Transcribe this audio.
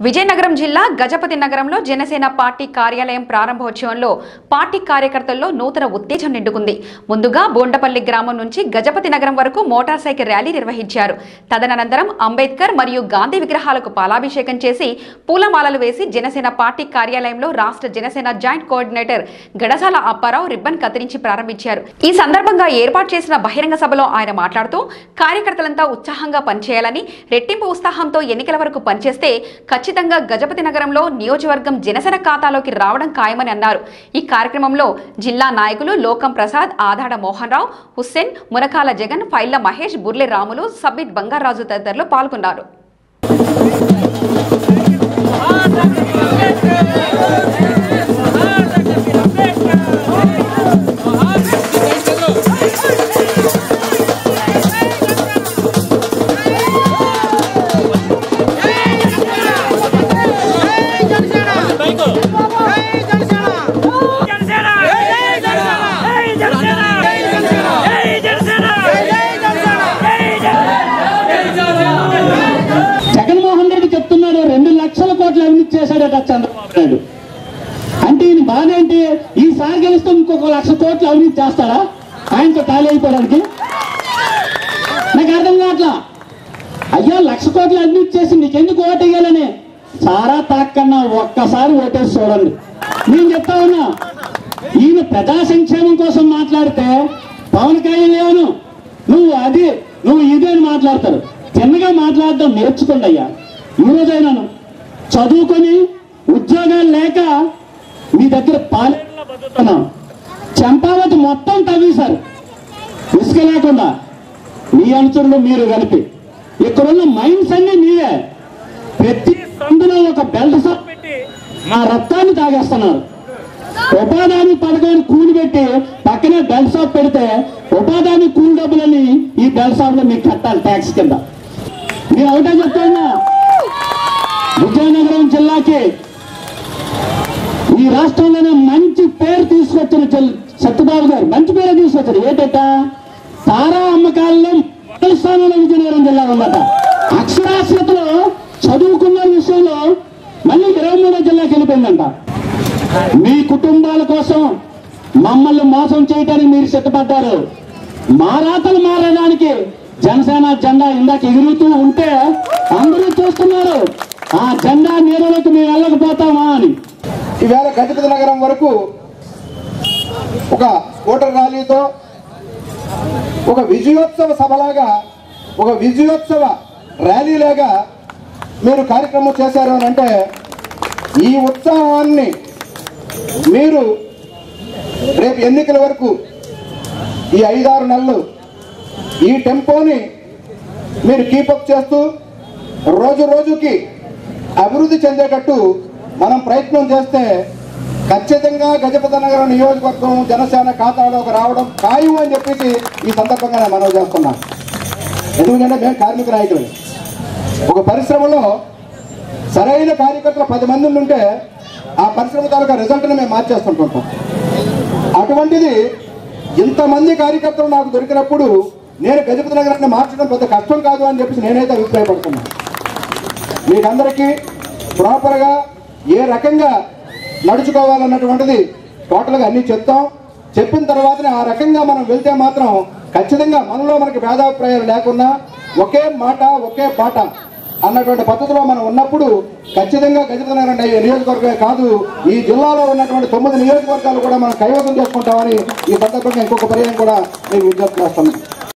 విజయనగరం జిల్లా గజపతి నగరంలో జనసేన పార్టీ కార్యాలయం ప్రారంభోత్సవంలో పార్టీ కార్యకర్తల్లో నూతన ఉత్తేజం నిండుకుంది. ముందుగా బోండపల్లి గ్రామం నుంచి గజపతి నగరం వరకు మోటార్ సైకిల్ ర్యాలీ నిర్వహించారు. తదనంతరం అంబేద్కర్ మరియు గాంధీ విగ్రహాలకు పాలాభిషేకం చేసి పూలమాలలు వేసి జనసేన పార్టీ కార్యాలయంలో రాష్ట్ర Janasena joint coordinator Gadasala Apparao ribbon కత్తిరించి ప్రారంభించారు. ఈ సందర్భంగా ఏర్పాటు చేసిన బహిరంగ సభలో ఆయన మాట్లాడుతూ కార్యకర్తలంతా ఉత్సాహంగా పనిచేయాలని, రెట్టింపు ఉత్సాహంతో ఎన్నికల వరకు పనిచేస్తే ఖచ్చితంగా గజపతి నగరంలో నియోజకవర్గం జనసేన ఖాతాలోకి రావడం ఖాయమని అన్నారు. ఈ కార్యక్రమంలో జిల్లా నాయకులు లోకం ప్రసాద్, ఆదాడ మోహన్ రావు, హుస్సేన్, మునకాల జగన్, ఫైళ్ల మహేష్, బుర్లె రాములు, సబ్బిట్ బంగారాజు తదితరులు పాల్గొన్నారు. చంద్రబాబు నాయుడు అంటే ఈయన బాగా అంటే ఈసారి గెలిస్తే ఇంకొక 1,00,000 కోట్లు అవినీతి చేస్తాడా ఆయనతో టాలీ అయిపోవడానికి? నాకు అర్థం కావట్లా. అయ్యా 1,00,000 కోట్లు అవినీతి చేసి నీకెందుకు ఓటు వేయాలని సారా తాక్కన్నా ఒక్కసారి ఓటేసి చూడండి. నేను చెప్తా ఉన్నా, ఈయన ప్రజా సంక్షేమం కోసం మాట్లాడితే పవన్ కళ్యాణ్ లేవను నువ్వు ఇది అని మాట్లాడతారు. చిన్నగా మాట్లాడడం నేర్చుకోండి అయ్యా. ఈ రోజైనాను చదువుకొని ఉద్యోగాలు లేక మీ దగ్గర పాలనలో బతుకుతున్నాం. చంపావతి మొత్తం తవ్వేశారు ఇసుక లేకుండా, మీ అనుచరులు మీరు కలిపి. ఇక్కడున్న మైన్స్ అన్ని మీవే. ప్రతి సందులో ఒక బెల్ట్ షాప్ పెట్టి మా రక్తాన్ని తాగేస్తున్నారు. ఉపాధి హామీ పథకాన్ని కూలి పెట్టి పక్కనే బెల్ట్ షాప్ పెడితే ఉపాధి హామీ కూలి డబ్బులని ఈ బెల్ట్ షాప్ లో మీకు కట్టాలి ట్యాక్స్ కింద. మీరు ఒకటే చెప్తున్నా, విజయనగరం జిల్లాకి ఈ రాష్ట్రంలోనే మంచి పేరు తీసుకొచ్చిన సత్యబాబు గారు మంచి పేరు తీసుకొచ్చారు. ఏంటంట, తారా అమ్మకాలలో మొదటి స్థానంలో విజయనగరం జిల్లా ఉందట. అక్షరాస్యతలో చదువుకున్న విషయంలో మళ్ళీ 23వ జిల్లాకి వెళ్ళిపోయిందంట. మీ కుటుంబాల కోసం మమ్మల్ని మోసం చేయడానికి మీరు సిద్ధపడ్డారు. మా రాతలు మారడానికి జనసేన జెండా ఇందాక ఎగురుతూ ఉంటే అందరూ చూస్తున్నారు, ఆ జెండా నీడలోకి మేము వెళ్ళకపోతామా అని. ఈవేళ గజపతి నగరం వరకు ఒక ఓటర్ ర్యాలీతో ఒక విజయోత్సవ సభలాగా, ఒక విజయోత్సవ ర్యాలీలాగా మీరు కార్యక్రమం చేశారు అని అంటే, ఈ ఉత్సాహాన్ని మీరు రేపు ఎన్నికల వరకు ఈ 5-6 నెలలు ఈ టెంపోని మీరు కీపప్ చేస్తూ రోజు రోజుకి అభివృద్ధి చెందేటట్టు మనం ప్రయత్నం చేస్తే ఖచ్చితంగా గజపతి నగరం నియోజకవర్గం జనసేన ఖాతాలోకి రావడం ఖాయం అని చెప్పేసి ఈ సందర్భంగా నేను మనవి చేస్తున్నాను. ఎందుకంటే మేము కార్మిక నాయకులు. ఒక పరిశ్రమలో సరైన కార్యకర్తలు 10 మంది ఉంటే ఆ పరిశ్రమ తాలూకా రిజల్ట్ని మేము మార్చేస్తుంటుంటాం. అటువంటిది ఇంతమంది కార్యకర్తలు నాకు దొరికినప్పుడు నేను గజపతి నగరాన్ని మార్చడం పెద్ద కష్టం కాదు అని చెప్పేసి నేనైతే అభిప్రాయపడుతున్నాను. మీకందరికీ ప్రాపర్గా ఏ రకంగా నడుచుకోవాలన్నటువంటిది టోటల్గా అన్నీ చెప్తాం. చెప్పిన తర్వాతనే ఆ రకంగా మనం వెళ్తే మాత్రం ఖచ్చితంగా మనలో మనకి భేదాభిప్రాయాలు లేకుండా ఒకే మాట ఒకే పాట అన్నటువంటి పద్ధతిలో మనం ఉన్నప్పుడు ఖచ్చితంగా గజపతి నగరం నియోజకవర్గమే కాదు, ఈ జిల్లాలో ఉన్నటువంటి 9 నియోజకవర్గాలు కూడా మనం కైవసం చేసుకుంటామని ఈ సందర్భంగా ఇంకొక పర్యాయం కూడా నేను విజ్ఞప్తి చేస్తున్నాను.